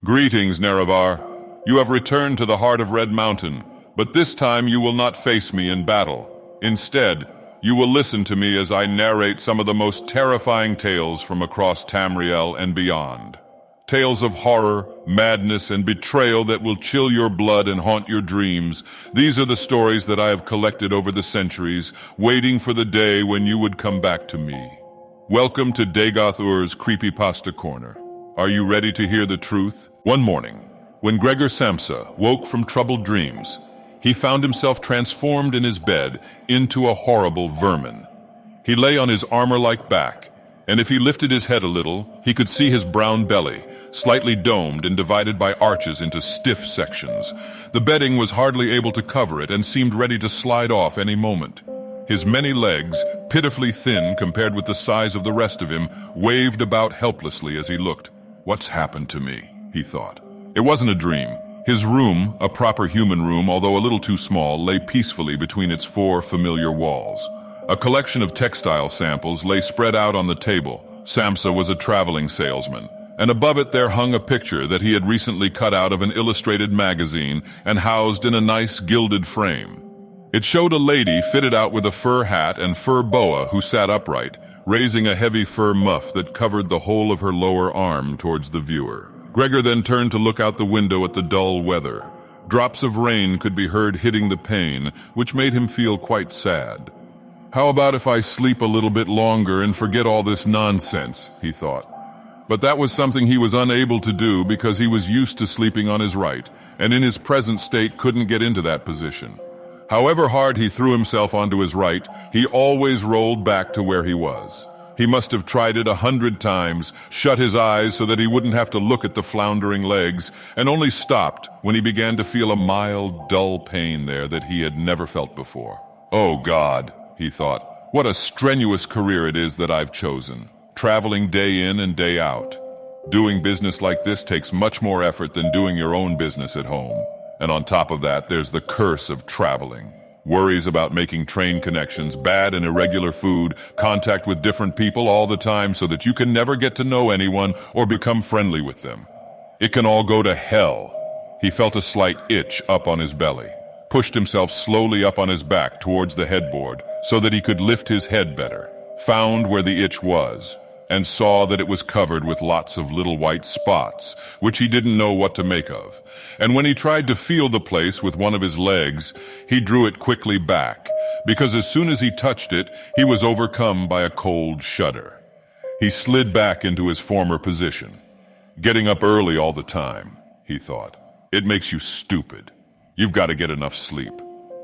Greetings, Nerevar. You have returned to the heart of Red Mountain, but this time you will not face me in battle. Instead, you will listen to me as I narrate some of the most terrifying tales from across Tamriel and beyond. Tales of horror, madness, and betrayal that will chill your blood and haunt your dreams. These are the stories that I have collected over the centuries, waiting for the day when you would come back to me. Welcome to Dagoth Ur's Creepypasta Corner. Are you ready to hear the truth? One morning, when Gregor Samsa woke from troubled dreams, he found himself transformed in his bed into a horrible vermin. He lay on his armor-like back, and if he lifted his head a little, he could see his brown belly, slightly domed and divided by arches into stiff sections. The bedding was hardly able to cover it and seemed ready to slide off any moment. His many legs, pitifully thin compared with the size of the rest of him, waved about helplessly as he looked. What's happened to me? He thought. It wasn't a dream. His room, a proper human room, although a little too small, lay peacefully between its four familiar walls. A collection of textile samples lay spread out on the table. Samsa was a traveling salesman, and above it there hung a picture that he had recently cut out of an illustrated magazine and housed in a nice gilded frame. It showed a lady fitted out with a fur hat and fur boa who sat upright, raising a heavy fur muff that covered the whole of her lower arm towards the viewer. Gregor then turned to look out the window at the dull weather. Drops of rain could be heard hitting the pane, which made him feel quite sad. How about if I sleep a little bit longer and forget all this nonsense, he thought. But that was something he was unable to do because he was used to sleeping on his right, and in his present state couldn't get into that position. However hard he threw himself onto his right, he always rolled back to where he was. He must have tried it 100 times, shut his eyes so that he wouldn't have to look at the floundering legs, and only stopped when he began to feel a mild, dull pain there that he had never felt before. Oh God, he thought, what a strenuous career it is that I've chosen, traveling day in and day out. Doing business like this takes much more effort than doing your own business at home. And on top of that, there's the curse of traveling. Worries about making train connections, bad and irregular food, contact with different people all the time so that you can never get to know anyone or become friendly with them. It can all go to hell. He felt a slight itch up on his belly, pushed himself slowly up on his back towards the headboard so that he could lift his head better, found where the itch was, and saw that it was covered with lots of little white spots, which he didn't know what to make of. And when he tried to feel the place with one of his legs, he drew it quickly back, because as soon as he touched it, he was overcome by a cold shudder. He slid back into his former position. Getting up early all the time, he thought. It makes you stupid. You've got to get enough sleep.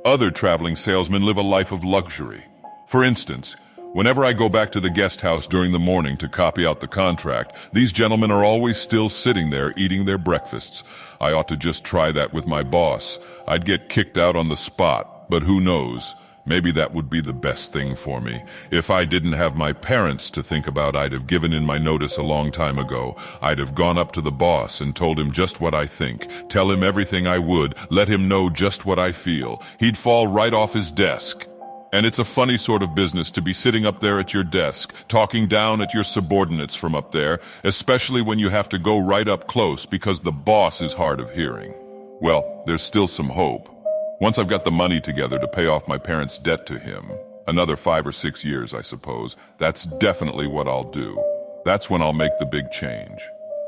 Other traveling salesmen live a life of luxury. For instance, whenever I go back to the guest house during the morning to copy out the contract, these gentlemen are always still sitting there eating their breakfasts. I ought to just try that with my boss. I'd get kicked out on the spot, but who knows? Maybe that would be the best thing for me. If I didn't have my parents to think about, I'd have given in my notice a long time ago. I'd have gone up to the boss and told him just what I think, tell him everything I would, let him know just what I feel. He'd fall right off his desk. And it's a funny sort of business to be sitting up there at your desk, talking down at your subordinates from up there, especially when you have to go right up close because the boss is hard of hearing. Well, there's still some hope. Once I've got the money together to pay off my parents' debt to him, another 5 or 6 years, I suppose, that's definitely what I'll do. That's when I'll make the big change.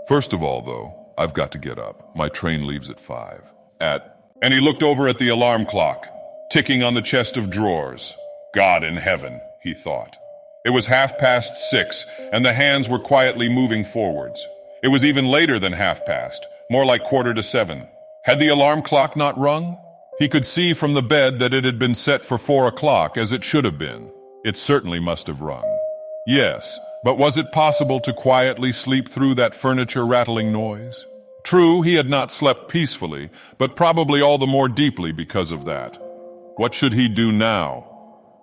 First of all, though, I've got to get up. My train leaves at 5. And he looked over at the alarm clock, ticking on the chest of drawers. God in heaven, he thought. It was 6:30, and the hands were quietly moving forwards. It was even later than 6:30, more like 6:45. Had the alarm clock not rung? He could see from the bed that it had been set for 4 o'clock, as it should have been. It certainly must have rung. Yes, but was it possible to quietly sleep through that furniture rattling noise? True, he had not slept peacefully, but probably all the more deeply because of that. What should he do now?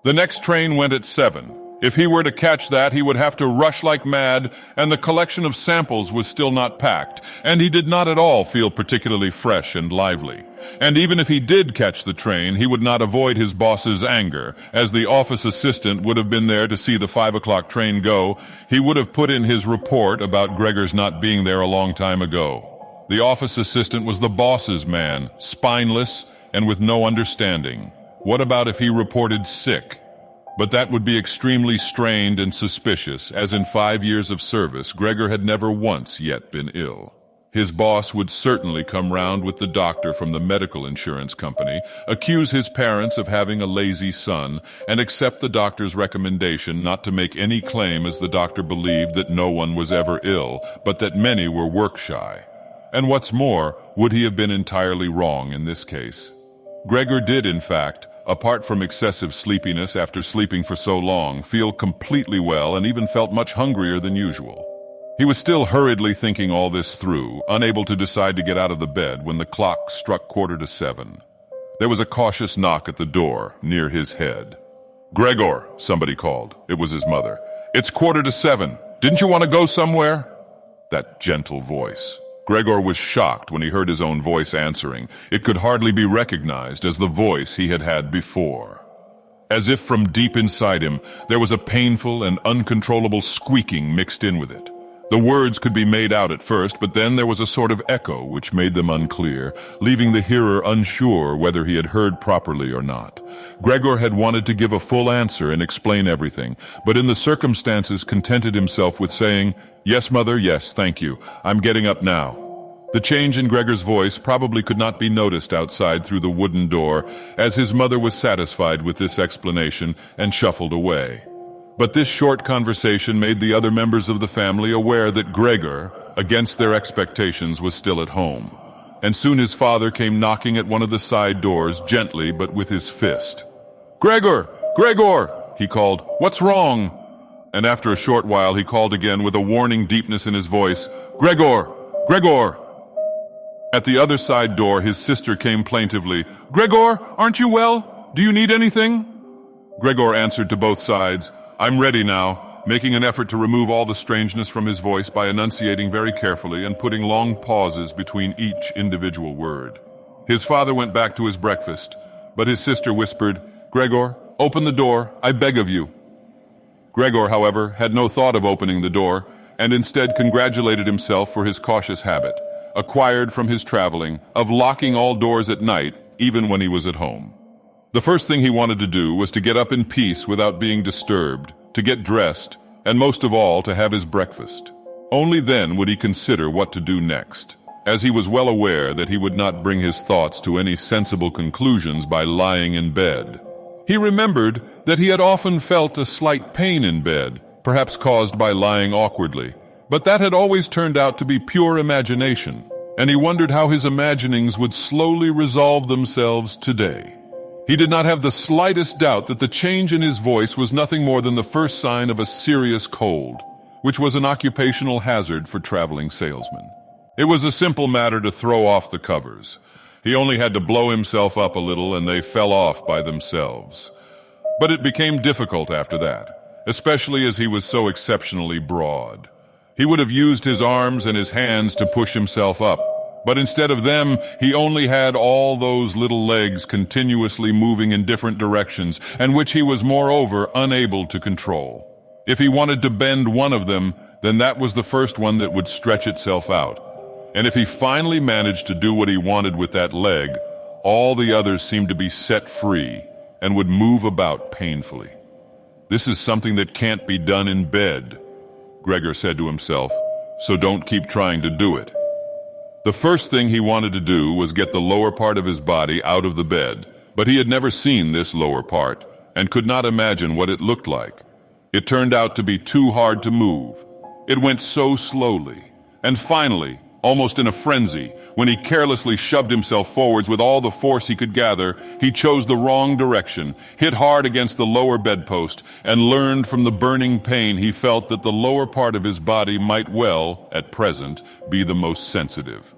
The next train went at 7. If he were to catch that, he would have to rush like mad, and the collection of samples was still not packed, and he did not at all feel particularly fresh and lively. And even if he did catch the train, he would not avoid his boss's anger, as the office assistant would have been there to see the 5 o'clock train go. He would have put in his report about Gregor's not being there a long time ago. The office assistant was the boss's man, spineless and with no understanding. What about if he reported sick? But that would be extremely strained and suspicious, as in 5 years of service, Gregor had never once yet been ill. His boss would certainly come round with the doctor from the medical insurance company, accuse his parents of having a lazy son, and accept the doctor's recommendation not to make any claim, as the doctor believed that no one was ever ill, but that many were work-shy. And what's more, would he have been entirely wrong in this case? Gregor did, in fact, apart from excessive sleepiness after sleeping for so long, feel completely well and even felt much hungrier than usual. He was still hurriedly thinking all this through, unable to decide to get out of the bed when the clock struck 7:15. There was a cautious knock at the door near his head. "Gregor," somebody called. It was his mother. "It's 7:15. Didn't you want to go somewhere?" That gentle voice. Gregor was shocked when he heard his own voice answering. It could hardly be recognized as the voice he had had before. As if from deep inside him, there was a painful and uncontrollable squeaking mixed in with it. The words could be made out at first, but then there was a sort of echo which made them unclear, leaving the hearer unsure whether he had heard properly or not. Gregor had wanted to give a full answer and explain everything, but in the circumstances contented himself with saying, "Yes, mother, yes, thank you. I'm getting up now." The change in Gregor's voice probably could not be noticed outside through the wooden door, as his mother was satisfied with this explanation and shuffled away. But this short conversation made the other members of the family aware that Gregor, against their expectations, was still at home. And soon his father came knocking at one of the side doors, gently but with his fist. "Gregor! Gregor!" he called. "What's wrong?" And after a short while he called again with a warning deepness in his voice, "Gregor! Gregor!" At the other side door his sister came plaintively, "Gregor, aren't you well? Do you need anything?" Gregor answered to both sides, "I'm ready now," making an effort to remove all the strangeness from his voice by enunciating very carefully and putting long pauses between each individual word. His father went back to his breakfast, but his sister whispered, "Gregor, open the door, I beg of you." Gregor, however, had no thought of opening the door, and instead congratulated himself for his cautious habit, acquired from his traveling, of locking all doors at night, even when he was at home. The first thing he wanted to do was to get up in peace without being disturbed, to get dressed, and most of all to have his breakfast. Only then would he consider what to do next, as he was well aware that he would not bring his thoughts to any sensible conclusions by lying in bed. He remembered that he had often felt a slight pain in bed, perhaps caused by lying awkwardly, but that had always turned out to be pure imagination, and he wondered how his imaginings would slowly resolve themselves today. He did not have the slightest doubt that the change in his voice was nothing more than the first sign of a serious cold, which was an occupational hazard for traveling salesmen. It was a simple matter to throw off the covers. He only had to blow himself up a little and they fell off by themselves. But it became difficult after that, especially as he was so exceptionally broad. He would have used his arms and his hands to push himself up, but instead of them, he only had all those little legs continuously moving in different directions, and which he was moreover unable to control. If he wanted to bend one of them, then that was the first one that would stretch itself out. And if he finally managed to do what he wanted with that leg, all the others seemed to be set free and would move about painfully. "This is something that can't be done in bed," Gregor said to himself, "so don't keep trying to do it." The first thing he wanted to do was get the lower part of his body out of the bed, but he had never seen this lower part and could not imagine what it looked like. It turned out to be too hard to move. It went so slowly, and finally, almost in a frenzy, when he carelessly shoved himself forwards with all the force he could gather, he chose the wrong direction, hit hard against the lower bedpost, and learned from the burning pain he felt that the lower part of his body might well, at present, be the most sensitive.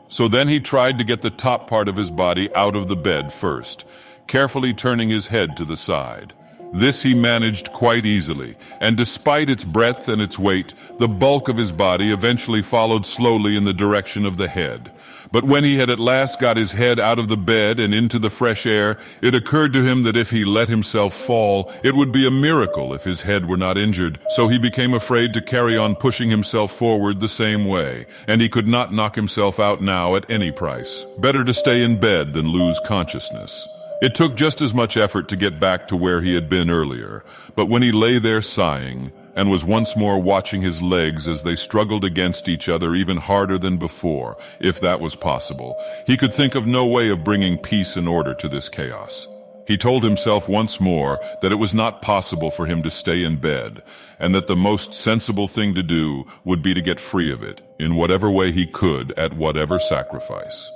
So then he tried to get the top part of his body out of the bed first, carefully turning his head to the side. This he managed quite easily, and despite its breadth and its weight, the bulk of his body eventually followed slowly in the direction of the head. But when he had at last got his head out of the bed and into the fresh air, it occurred to him that if he let himself fall, it would be a miracle if his head were not injured. So he became afraid to carry on pushing himself forward the same way, and he could not knock himself out now at any price. Better to stay in bed than lose consciousness. It took just as much effort to get back to where he had been earlier, but when he lay there sighing, and was once more watching his legs as they struggled against each other even harder than before, if that was possible, he could think of no way of bringing peace and order to this chaos. He told himself once more that it was not possible for him to stay in bed, and that the most sensible thing to do would be to get free of it, in whatever way he could, at whatever sacrifice.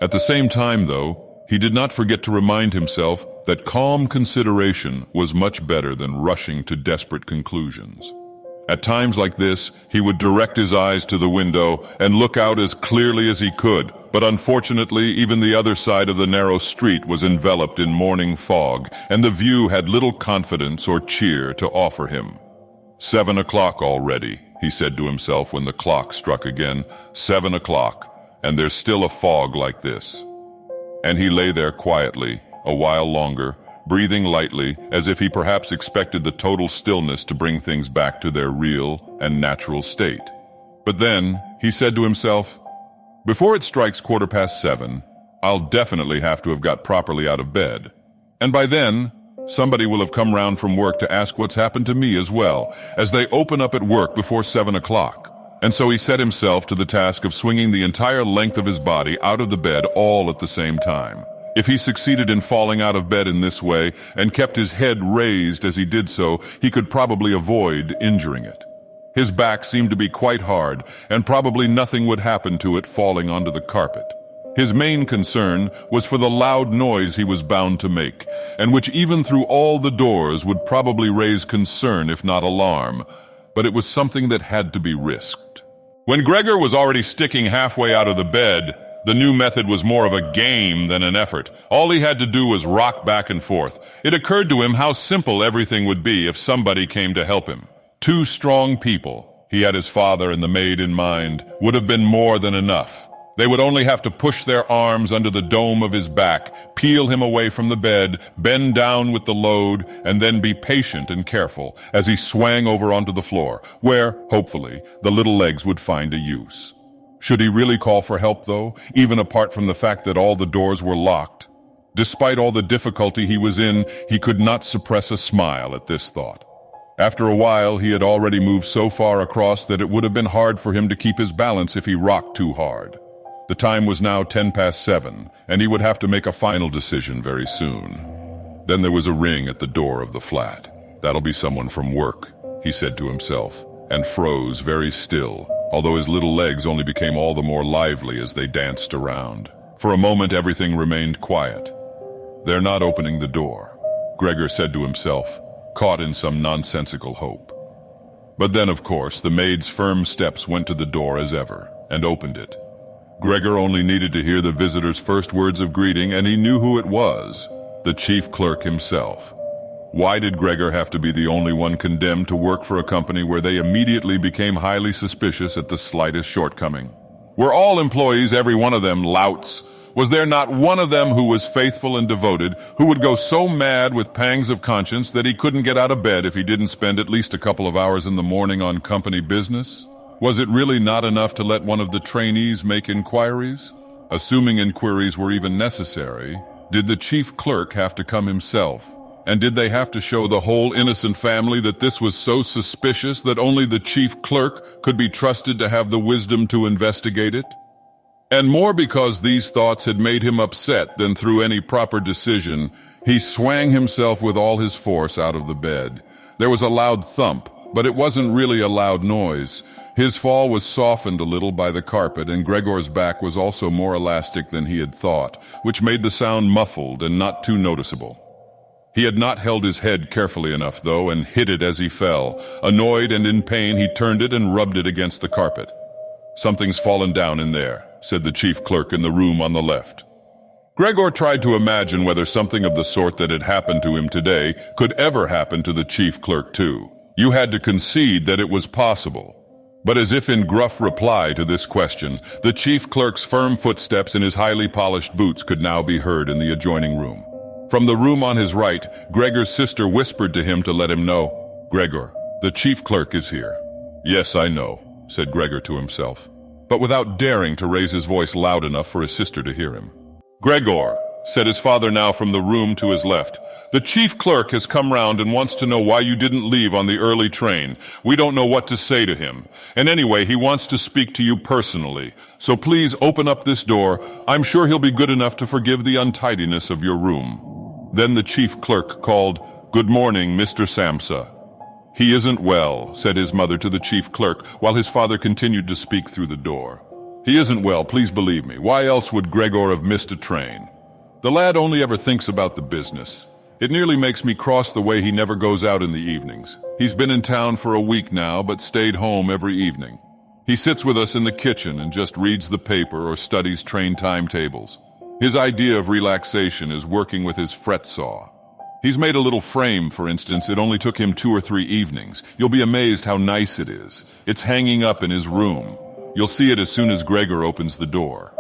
At the same time, though, he did not forget to remind himself that calm consideration was much better than rushing to desperate conclusions. At times like this, he would direct his eyes to the window and look out as clearly as he could, but unfortunately even the other side of the narrow street was enveloped in morning fog, and the view had little confidence or cheer to offer him. 7 o'clock already, he said to himself when the clock struck again. 7 o'clock, and there's still a fog like this. And he lay there quietly, a while longer, breathing lightly, as if he perhaps expected the total stillness to bring things back to their real and natural state. But then, he said to himself, before it strikes 7:15, I'll definitely have to have got properly out of bed. And by then, somebody will have come round from work to ask what's happened to me as well, as they open up at work before 7 o'clock. And so he set himself to the task of swinging the entire length of his body out of the bed all at the same time. If he succeeded in falling out of bed in this way and kept his head raised as he did so, he could probably avoid injuring it. His back seemed to be quite hard, and probably nothing would happen to it falling onto the carpet. His main concern was for the loud noise he was bound to make, and which even through all the doors would probably raise concern if not alarm, but it was something that had to be risked. When Gregor was already sticking halfway out of the bed, the new method was more of a game than an effort. All he had to do was rock back and forth. It occurred to him how simple everything would be if somebody came to help him. 2 strong people, he had his father and the maid in mind, would have been more than enough. They would only have to push their arms under the dome of his back, peel him away from the bed, bend down with the load, and then be patient and careful as he swang over onto the floor, where, hopefully, the little legs would find a use. Should he really call for help, though, even apart from the fact that all the doors were locked? Despite all the difficulty he was in, he could not suppress a smile at this thought. After a while, he had already moved so far across that it would have been hard for him to keep his balance if he rocked too hard. The time was now 7:10, and he would have to make a final decision very soon. Then there was a ring at the door of the flat. That'll be someone from work, he said to himself, and froze very still, although his little legs only became all the more lively as they danced around. For a moment everything remained quiet. They're not opening the door, Gregor said to himself, caught in some nonsensical hope. But then, of course, the maid's firm steps went to the door as ever, and opened it. Gregor only needed to hear the visitor's first words of greeting, and he knew who it was, the chief clerk himself. Why did Gregor have to be the only one condemned to work for a company where they immediately became highly suspicious at the slightest shortcoming? Were all employees, every one of them, louts? Was there not one of them who was faithful and devoted, who would go so mad with pangs of conscience that he couldn't get out of bed if he didn't spend at least a couple of hours in the morning on company business? Was it really not enough to let one of the trainees make inquiries? Assuming inquiries were even necessary, did the chief clerk have to come himself? And did they have to show the whole innocent family that this was so suspicious that only the chief clerk could be trusted to have the wisdom to investigate it? And more because these thoughts had made him upset than through any proper decision, he swang himself with all his force out of the bed. There was a loud thump, but it wasn't really a loud noise. His fall was softened a little by the carpet, and Gregor's back was also more elastic than he had thought, which made the sound muffled and not too noticeable. He had not held his head carefully enough, though, and hit it as he fell. Annoyed and in pain, he turned it and rubbed it against the carpet. "Something's fallen down in there," said the chief clerk in the room on the left. Gregor tried to imagine whether something of the sort that had happened to him today could ever happen to the chief clerk too. You had to concede that it was possible. But as if in gruff reply to this question, the chief clerk's firm footsteps in his highly polished boots could now be heard in the adjoining room. From the room on his right, Gregor's sister whispered to him to let him know, "Gregor, the chief clerk is here." "Yes, I know," said Gregor to himself, but without daring to raise his voice loud enough for his sister to hear him. "Gregor," said his father now from the room to his left, "the chief clerk has come round and wants to know why you didn't leave on the early train. We don't know what to say to him. And anyway, he wants to speak to you personally. So please open up this door. I'm sure he'll be good enough to forgive the untidiness of your room." Then the chief clerk called, "Good morning, Mr. Samsa." "He isn't well," said his mother to the chief clerk, while his father continued to speak through the door. "He isn't well, please believe me. Why else would Gregor have missed a train? The lad only ever thinks about the business. It nearly makes me cross the way he never goes out in the evenings. He's been in town for a week now, but stayed home every evening. He sits with us in the kitchen and just reads the paper or studies train timetables. His idea of relaxation is working with his fret saw. He's made a little frame, for instance. It only took him 2 or 3 evenings. You'll be amazed how nice it is. It's hanging up in his room. You'll see it as soon as Gregor opens the door.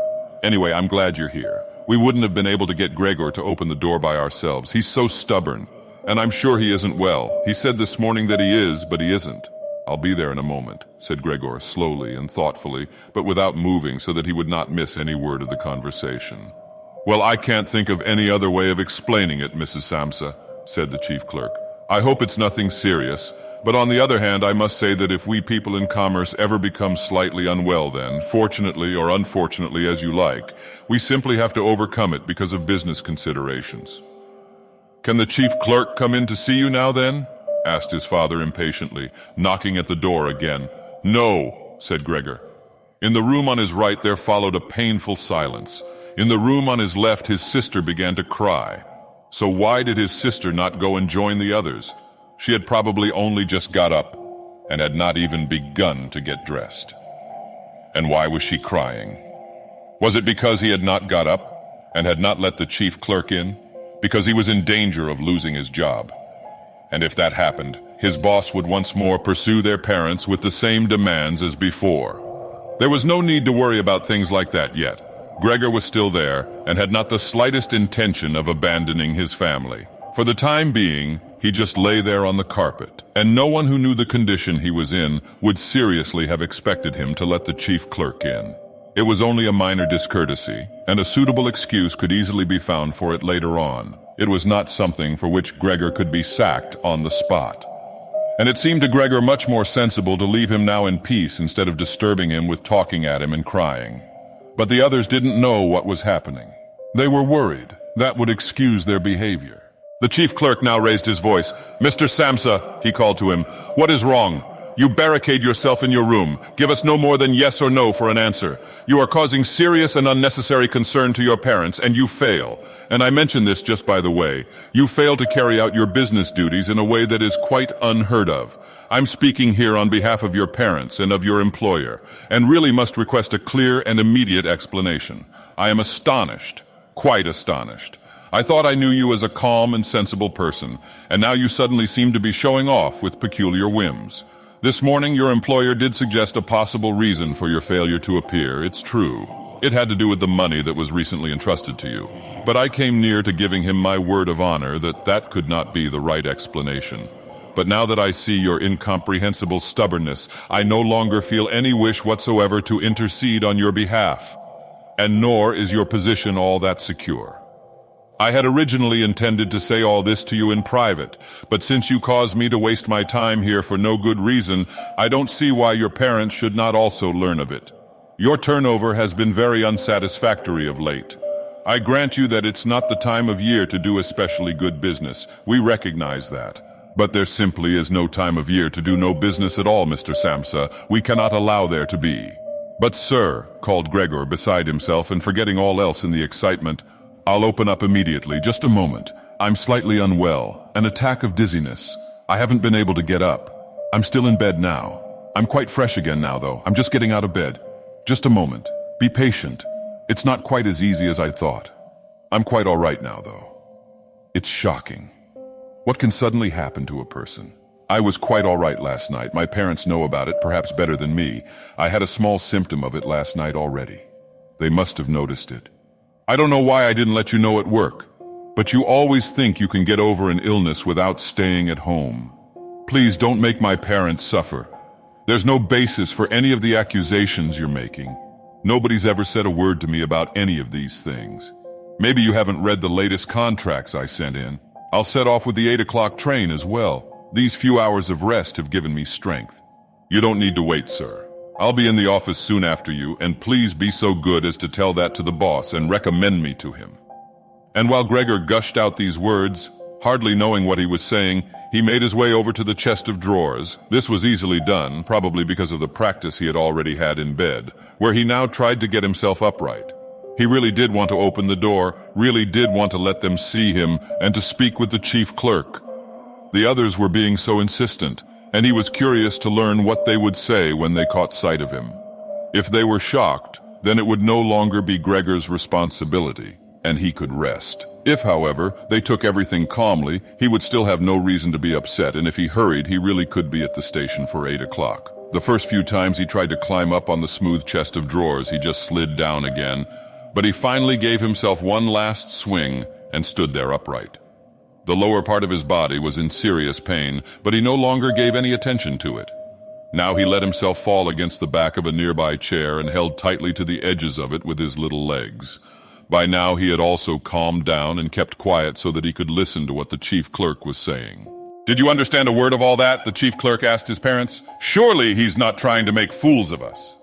Anyway, I'm glad you're here. We wouldn't have been able to get Gregor to open the door by ourselves. He's so stubborn, and I'm sure he isn't well. He said this morning that he is, but he isn't." "I'll be there in a moment," said Gregor slowly and thoughtfully, but without moving so that he would not miss any word of the conversation. "Well, I can't think of any other way of explaining it, Mrs. Samsa," said the chief clerk. "I hope it's nothing serious, but on the other hand, I must say that if we people in commerce ever become slightly unwell then, fortunately or unfortunately as you like, we simply have to overcome it because of business considerations." "Can the chief clerk come in to see you now then?" asked his father impatiently, knocking at the door again. "No," said Gregor. In the room on his right there followed a painful silence. In the room on his left, his sister began to cry. So why did his sister not go and join the others? She had probably only just got up and had not even begun to get dressed. And why was she crying? Was it because he had not got up and had not let the chief clerk in? Because he was in danger of losing his job. And if that happened, his boss would once more pursue their parents with the same demands as before. There was no need to worry about things like that yet. Gregor was still there and had not the slightest intention of abandoning his family. For the time being, he just lay there on the carpet, and no one who knew the condition he was in would seriously have expected him to let the chief clerk in. It was only a minor discourtesy, and a suitable excuse could easily be found for it later on. It was not something for which Gregor could be sacked on the spot. And it seemed to Gregor much more sensible to leave him now in peace instead of disturbing him with talking at him and crying. But the others didn't know what was happening. They were worried. That would excuse their behavior. The chief clerk now raised his voice. "Mr. Samsa," he called to him, "what is wrong? You barricade yourself in your room. Give us no more than yes or no for an answer. You are causing serious and unnecessary concern to your parents, and you fail. And I mention this just by the way. You fail to carry out your business duties in a way that is quite unheard of. I'm speaking here on behalf of your parents and of your employer, and really must request a clear and immediate explanation. I am astonished, quite astonished. I thought I knew you as a calm and sensible person, and now you suddenly seem to be showing off with peculiar whims. This morning your employer did suggest a possible reason for your failure to appear. It's true. It had to do with the money that was recently entrusted to you. But I came near to giving him my word of honor that that could not be the right explanation. But now that I see your incomprehensible stubbornness, I no longer feel any wish whatsoever to intercede on your behalf. And nor is your position all that secure. I had originally intended to say all this to you in private, but since you caused me to waste my time here for no good reason, I don't see why your parents should not also learn of it. Your turnover has been very unsatisfactory of late. I grant you that it's not the time of year to do especially good business. We recognize that. But there simply is no time of year to do no business at all, Mr. Samsa. We cannot allow there to be. But sir, called Gregor beside himself and forgetting all else in the excitement, I'll open up immediately. Just a moment. I'm slightly unwell. An attack of dizziness. I haven't been able to get up. I'm still in bed now. I'm quite fresh again now, though. I'm just getting out of bed. Just a moment. Be patient. It's not quite as easy as I thought. I'm quite all right now, though. It's shocking. What can suddenly happen to a person? I was quite all right last night. My parents know about it, perhaps better than me. I had a small symptom of it last night already. They must have noticed it. I don't know why I didn't let you know at work, but you always think you can get over an illness without staying at home. Please don't make my parents suffer. There's no basis for any of the accusations you're making. Nobody's ever said a word to me about any of these things. Maybe you haven't read the latest contracts I sent in. I'll set off with the 8 o'clock train as well. These few hours of rest have given me strength. You don't need to wait, sir. I'll be in the office soon after you, and please be so good as to tell that to the boss and recommend me to him. And while Gregor gushed out these words, hardly knowing what he was saying, he made his way over to the chest of drawers. This was easily done, probably because of the practice he had already had in bed, where he now tried to get himself upright. He really did want to open the door, really did want to let them see him, and to speak with the chief clerk. The others were being so insistent, and he was curious to learn what they would say when they caught sight of him. If they were shocked, then it would no longer be Gregor's responsibility, and he could rest. If, however, they took everything calmly, he would still have no reason to be upset, and if he hurried, he really could be at the station for 8 o'clock. The first few times he tried to climb up on the smooth chest of drawers, he just slid down again, but he finally gave himself one last swing and stood there upright. The lower part of his body was in serious pain, but he no longer gave any attention to it. Now he let himself fall against the back of a nearby chair and held tightly to the edges of it with his little legs. By now he had also calmed down and kept quiet so that he could listen to what the chief clerk was saying. "Did you understand a word of all that?" the chief clerk asked his parents. "Surely he's not trying to make fools of us."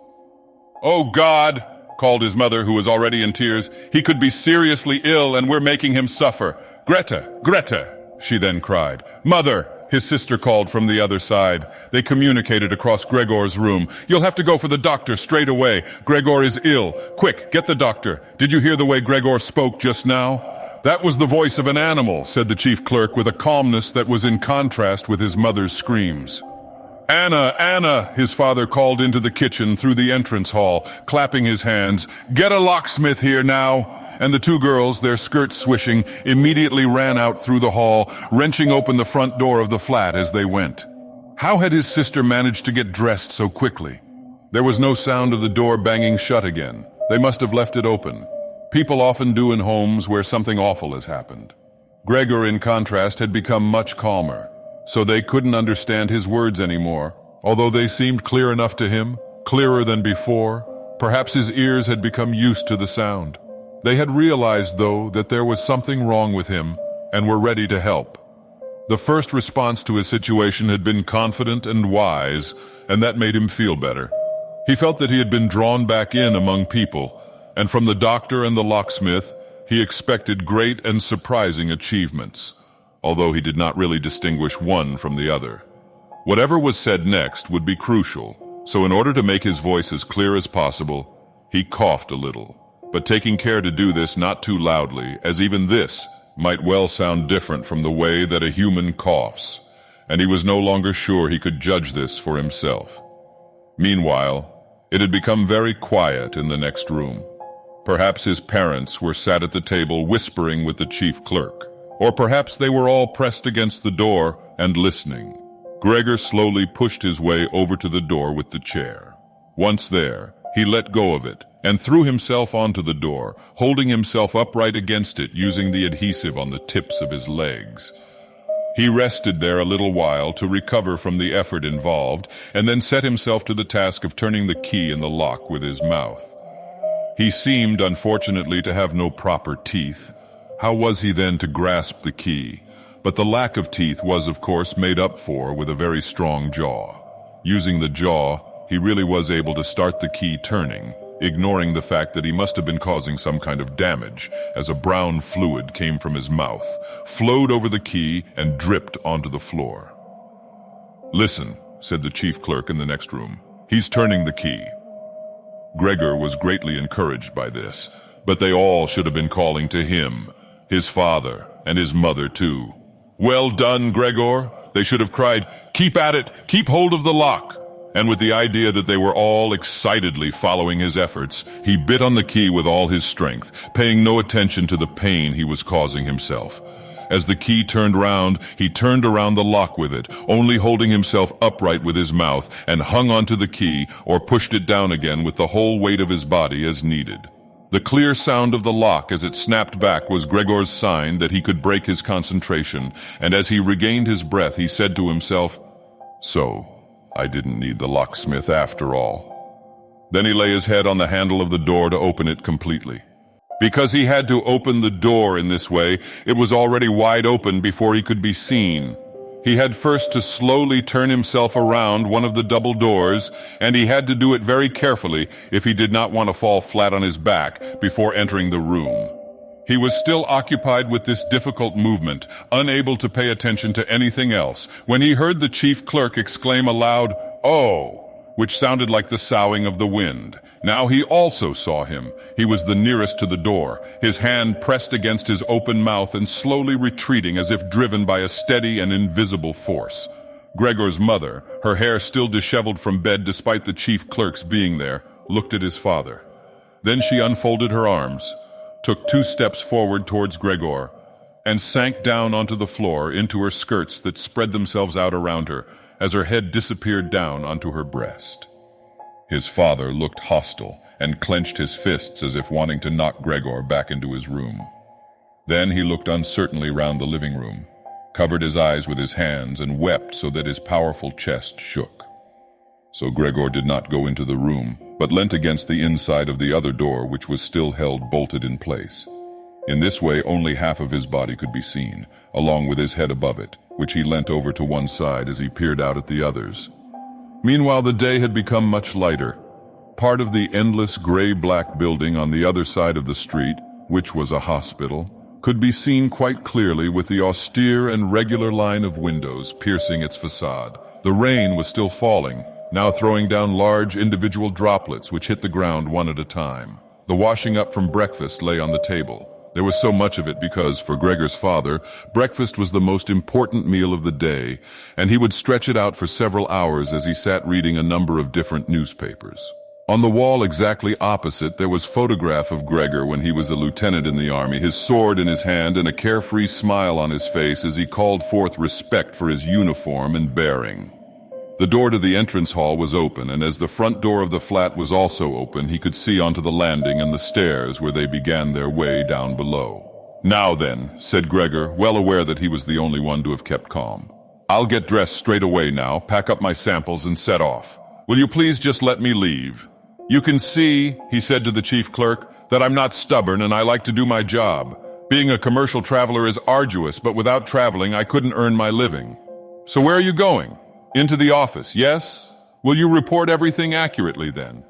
"Oh God," called his mother, who was already in tears. "He could be seriously ill and we're making him suffer. Greta, she then cried. "Mother," his sister called from the other side. They communicated across Gregor's room. "You'll have to go for the doctor straight away. Gregor is ill. Quick, get the doctor. Did you hear the way Gregor spoke just now?" "That was the voice of an animal," said the chief clerk with a calmness that was in contrast with his mother's screams. Anna, his father called into the kitchen through the entrance hall, clapping his hands. "Get a locksmith here now." And the two girls, their skirts swishing, immediately ran out through the hall, wrenching open the front door of the flat as they went. How had his sister managed to get dressed so quickly? There was no sound of the door banging shut again. They must have left it open. People often do in homes where something awful has happened. Gregor, in contrast, had become much calmer, so they couldn't understand his words anymore, although they seemed clear enough to him, clearer than before. Perhaps his ears had become used to the sound. They had realized, though, that there was something wrong with him, and were ready to help. The first response to his situation had been confident and wise, and that made him feel better. He felt that he had been drawn back in among people, and from the doctor and the locksmith, he expected great and surprising achievements, although he did not really distinguish one from the other. Whatever was said next would be crucial, so in order to make his voice as clear as possible, he coughed a little. But taking care to do this not too loudly, as even this might well sound different from the way that a human coughs, and he was no longer sure he could judge this for himself. Meanwhile, it had become very quiet in the next room. Perhaps his parents were sat at the table whispering with the chief clerk, or perhaps they were all pressed against the door and listening. Gregor slowly pushed his way over to the door with the chair. Once there, he let go of it and threw himself onto the door, holding himself upright against it using the adhesive on the tips of his legs. He rested there a little while to recover from the effort involved, and then set himself to the task of turning the key in the lock with his mouth. He seemed, unfortunately, to have no proper teeth. How was he then to grasp the key? But the lack of teeth was, of course, made up for with a very strong jaw. Using the jaw, he really was able to start the key turning, ignoring the fact that he must have been causing some kind of damage, as a brown fluid came from his mouth, flowed over the key, and dripped onto the floor. "Listen," said the chief clerk in the next room. "He's turning the key." Gregor was greatly encouraged by this, but they all should have been calling to him, his father, and his mother too. "Well done, Gregor," they should have cried. "Keep at it, keep hold of the lock." and with the idea that they were all excitedly following his efforts, he bit on the key with all his strength, paying no attention to the pain he was causing himself. As the key turned round, he turned around the lock with it, only holding himself upright with his mouth, and hung onto the key or pushed it down again with the whole weight of his body as needed. The clear sound of the lock as it snapped back was Gregor's sign that he could break his concentration, and as he regained his breath, he said to himself, "So, I didn't need the locksmith after all." Then he lay his head on the handle of the door to open it completely. Because he had to open the door in this way, it was already wide open before he could be seen. He had first to slowly turn himself around one of the double doors, and he had to do it very carefully if he did not want to fall flat on his back before entering the room. He was still occupied with this difficult movement, unable to pay attention to anything else, when he heard the chief clerk exclaim aloud, "Oh!" which sounded like the soughing of the wind. Now he also saw him. He was the nearest to the door, his hand pressed against his open mouth and slowly retreating as if driven by a steady and invisible force. Gregor's mother, her hair still disheveled from bed despite the chief clerk's being there, looked at his father. Then she unfolded her arms, took 2 steps forward towards Gregor, and sank down onto the floor into her skirts that spread themselves out around her as her head disappeared down onto her breast. His father looked hostile and clenched his fists as if wanting to knock Gregor back into his room. Then he looked uncertainly round the living room, covered his eyes with his hands, and wept so that his powerful chest shook. So Gregor did not go into the room, but leant against the inside of the other door, which was still held bolted in place. In this way, only half of his body could be seen, along with his head above it, which he leant over to one side as he peered out at the others. Meanwhile, the day had become much lighter. Part of the endless gray-black building on the other side of the street, which was a hospital, could be seen quite clearly with the austere and regular line of windows piercing its facade. The rain was still falling, now throwing down large individual droplets which hit the ground one at a time. The washing up from breakfast lay on the table. There was so much of it because, for Gregor's father, breakfast was the most important meal of the day, and he would stretch it out for several hours as he sat reading a number of different newspapers. On the wall exactly opposite, there was a photograph of Gregor when he was a lieutenant in the army, his sword in his hand and a carefree smile on his face as he called forth respect for his uniform and bearing. The door to the entrance hall was open, and as the front door of the flat was also open, he could see onto the landing and the stairs where they began their way down below. "Now then," said Gregor, well aware that he was the only one to have kept calm. "I'll get dressed straight away now, pack up my samples, and set off. Will you please just let me leave? You can see," he said to the chief clerk, "that I'm not stubborn and I like to do my job. Being a commercial traveler is arduous, but without traveling I couldn't earn my living. So where are you going? Into the office, yes? Will you report everything accurately then?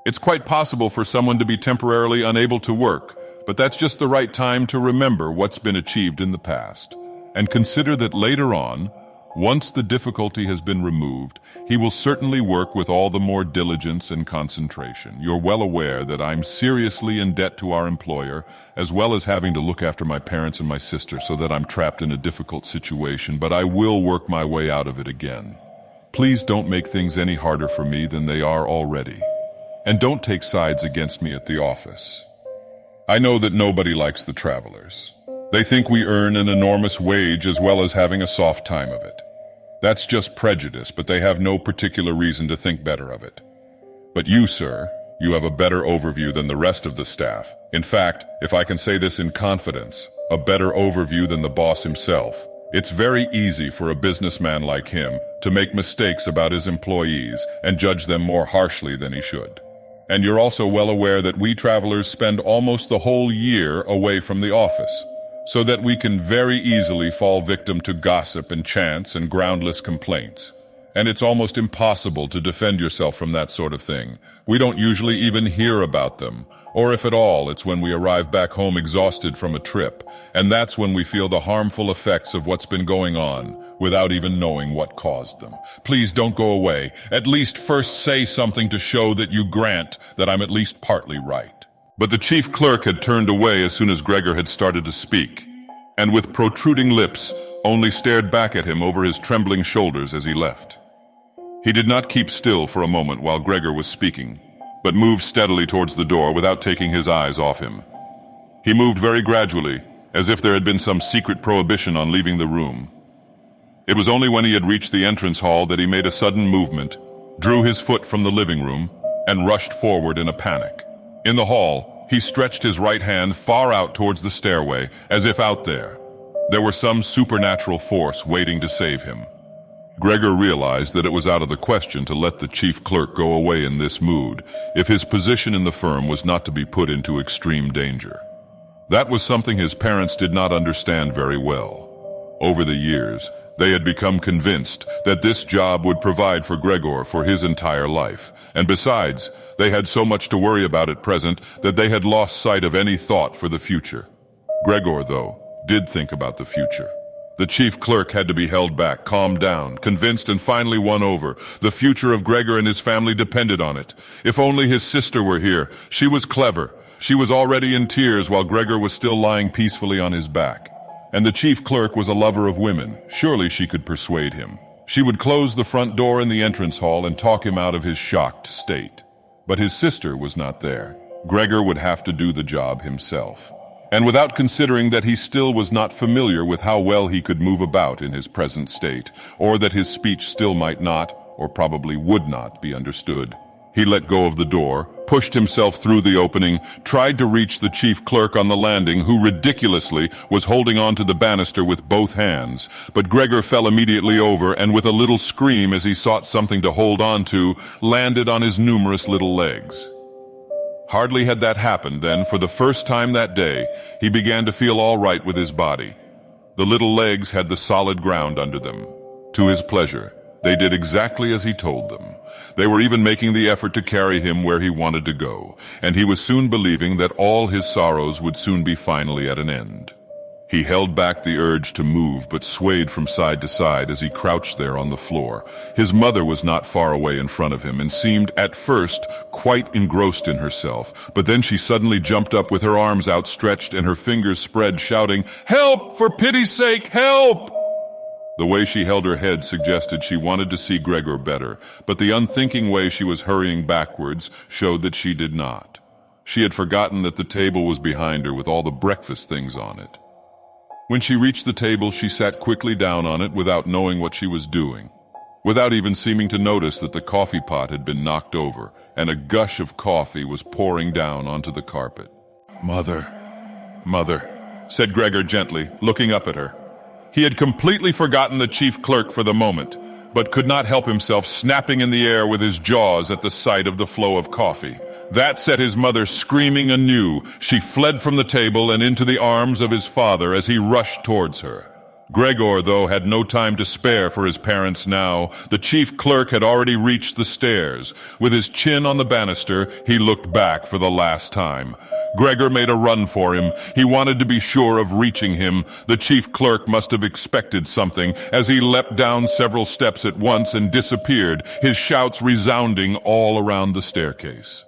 It's quite possible for someone to be temporarily unable to work, but that's just the right time to remember what's been achieved in the past, and consider that later on, once the difficulty has been removed, he will certainly work with all the more diligence and concentration. You're well aware that I'm seriously in debt to our employer, as well as having to look after my parents and my sister, so that I'm trapped in a difficult situation, but I will work my way out of it again. Please don't make things any harder for me than they are already. And don't take sides against me at the office. I know that nobody likes the travelers. They think we earn an enormous wage as well as having a soft time of it. That's just prejudice, but they have no particular reason to think better of it. But you, sir, you have a better overview than the rest of the staff. In fact, if I can say this in confidence, a better overview than the boss himself. It's very easy for a businessman like him to make mistakes about his employees and judge them more harshly than he should. And you're also well aware that we travelers spend almost the whole year away from the office, so that we can very easily fall victim to gossip and chants and groundless complaints. And it's almost impossible to defend yourself from that sort of thing. We don't usually even hear about them, or if at all, it's when we arrive back home exhausted from a trip, and that's when we feel the harmful effects of what's been going on, without even knowing what caused them. Please don't go away. At least first say something to show that you grant that I'm at least partly right." But the chief clerk had turned away as soon as Gregor had started to speak, and with protruding lips only stared back at him over his trembling shoulders as he left. He did not keep still for a moment while Gregor was speaking, but moved steadily towards the door without taking his eyes off him. He moved very gradually, as if there had been some secret prohibition on leaving the room. It was only when he had reached the entrance hall that he made a sudden movement, drew his foot from the living room, and rushed forward in a panic. In the hall, he stretched his right hand far out towards the stairway, as if out there were some supernatural force waiting to save him. Gregor realized that it was out of the question to let the chief clerk go away in this mood if his position in the firm was not to be put into extreme danger. That was something his parents did not understand very well. Over the years, they had become convinced that this job would provide for Gregor for his entire life, and besides, they had so much to worry about at present that they had lost sight of any thought for the future. Gregor, though, did think about the future. The chief clerk had to be held back, calmed down, convinced, and finally won over. The future of Gregor and his family depended on it. If only his sister were here. She was clever. She was already in tears while Gregor was still lying peacefully on his back. And the chief clerk was a lover of women. Surely she could persuade him. She would close the front door in the entrance hall and talk him out of his shocked state. But his sister was not there. Gregor would have to do the job himself. And without considering that he still was not familiar with how well he could move about in his present state, or that his speech still might not, or probably would not, be understood, he let go of the door, pushed himself through the opening, tried to reach the chief clerk on the landing, who ridiculously was holding on to the banister with both hands. But Gregor fell immediately over, and with a little scream as he sought something to hold on to, landed on his numerous little legs. Hardly had that happened then, for the first time that day, he began to feel all right with his body. The little legs had the solid ground under them. To his pleasure, they did exactly as he told them. They were even making the effort to carry him where he wanted to go, and he was soon believing that all his sorrows would soon be finally at an end. He held back the urge to move, but swayed from side to side as he crouched there on the floor. His mother was not far away in front of him and seemed, at first, quite engrossed in herself. But then she suddenly jumped up with her arms outstretched and her fingers spread, shouting, "Help! For pity's sake, help!" The way she held her head suggested she wanted to see Gregor better, but the unthinking way she was hurrying backwards showed that she did not. She had forgotten that the table was behind her with all the breakfast things on it. When she reached the table, she sat quickly down on it without knowing what she was doing, without even seeming to notice that the coffee pot had been knocked over and a gush of coffee was pouring down onto the carpet. Mother, said Gregor gently, looking up at her. He had completely forgotten the chief clerk for the moment, but could not help himself snapping in the air with his jaws at the sight of the flow of coffee. That set his mother screaming anew. She fled from the table and into the arms of his father as he rushed towards her. Gregor, though, had no time to spare for his parents now. The chief clerk had already reached the stairs. With his chin on the banister, he looked back for the last time. Gregor made a run for him. He wanted to be sure of reaching him. The chief clerk must have expected something, as he leapt down several steps at once and disappeared, his shouts resounding all around the staircase.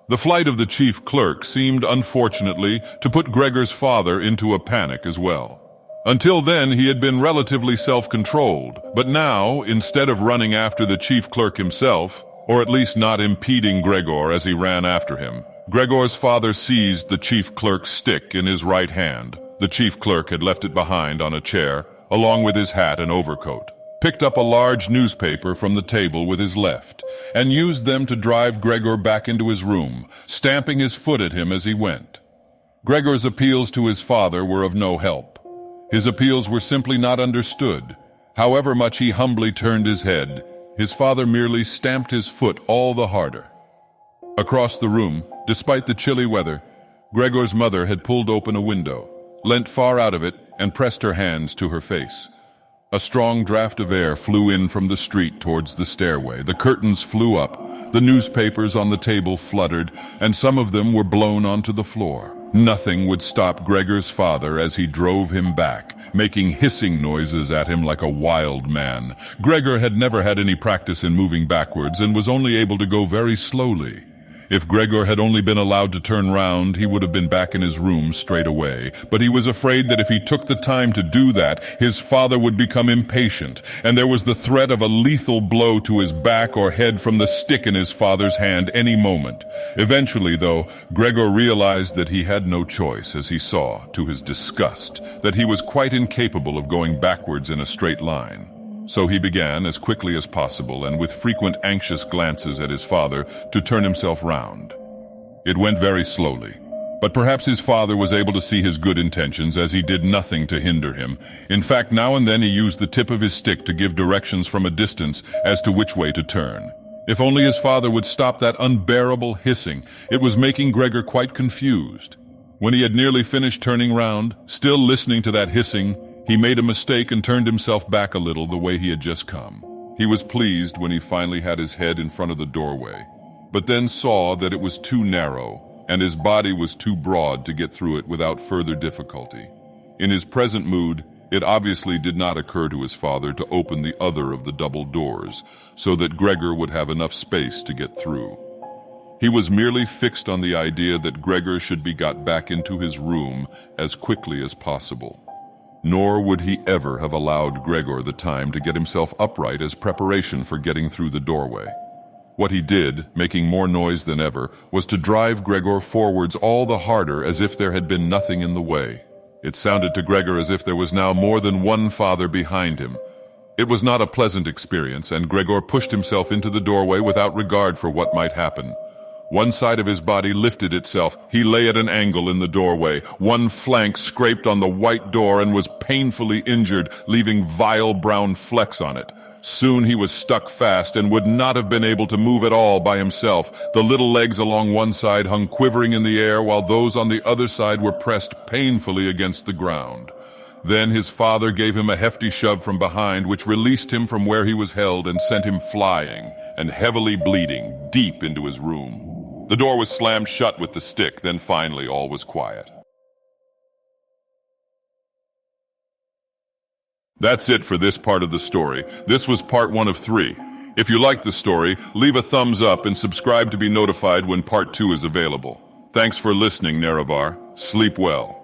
The flight of the chief clerk seemed, unfortunately, to put Gregor's father into a panic as well. Until then, he had been relatively self-controlled, but now, instead of running after the chief clerk himself, or at least not impeding Gregor as he ran after him, Gregor's father seized the chief clerk's stick in his right hand. The chief clerk had left it behind on a chair, along with his hat and overcoat, picked up a large newspaper from the table with his left, and used them to drive Gregor back into his room, stamping his foot at him as he went. Gregor's appeals to his father were of no help. His appeals were simply not understood. However much he humbly turned his head, his father merely stamped his foot all the harder. Across the room, despite the chilly weather, Gregor's mother had pulled open a window, leant far out of it, and pressed her hands to her face. A strong draft of air flew in from the street towards the stairway. The curtains flew up, the newspapers on the table fluttered, and some of them were blown onto the floor. Nothing would stop Gregor's father as he drove him back, making hissing noises at him like a wild man. Gregor had never had any practice in moving backwards and was only able to go very slowly. If Gregor had only been allowed to turn round, he would have been back in his room straight away. But he was afraid that if he took the time to do that, his father would become impatient, and there was the threat of a lethal blow to his back or head from the stick in his father's hand any moment. Eventually, though, Gregor realized that he had no choice as he saw, to his disgust, that he was quite incapable of going backwards in a straight line. So he began, as quickly as possible and with frequent anxious glances at his father, to turn himself round. It went very slowly, but perhaps his father was able to see his good intentions, as he did nothing to hinder him. In fact, now and then he used the tip of his stick to give directions from a distance as to which way to turn. If only his father would stop that unbearable hissing. It was making Gregor quite confused. When he had nearly finished turning round, still listening to that hissing, he made a mistake and turned himself back a little the way he had just come. He was pleased when he finally had his head in front of the doorway, but then saw that it was too narrow, and his body was too broad to get through it without further difficulty. In his present mood, it obviously did not occur to his father to open the other of the double doors, so that Gregor would have enough space to get through. He was merely fixed on the idea that Gregor should be got back into his room as quickly as possible. Nor would he ever have allowed Gregor the time to get himself upright as preparation for getting through the doorway. What he did, making more noise than ever, was to drive Gregor forwards all the harder as if there had been nothing in the way. It sounded to Gregor as if there was now more than one father behind him. It was not a pleasant experience, and Gregor pushed himself into the doorway without regard for what might happen. One side of his body lifted itself. He lay at an angle in the doorway. One flank scraped on the white door and was painfully injured, leaving vile brown flecks on it. Soon he was stuck fast and would not have been able to move at all by himself. The little legs along one side hung quivering in the air, while those on the other side were pressed painfully against the ground. Then his father gave him a hefty shove from behind, which released him from where he was held and sent him flying, and heavily bleeding, deep into his room. The door was slammed shut with the stick, then finally all was quiet. That's it for this part of the story. This was part 1 of 3. If you liked the story, leave a thumbs up and subscribe to be notified when part 2 is available. Thanks for listening, Nerevar. Sleep well.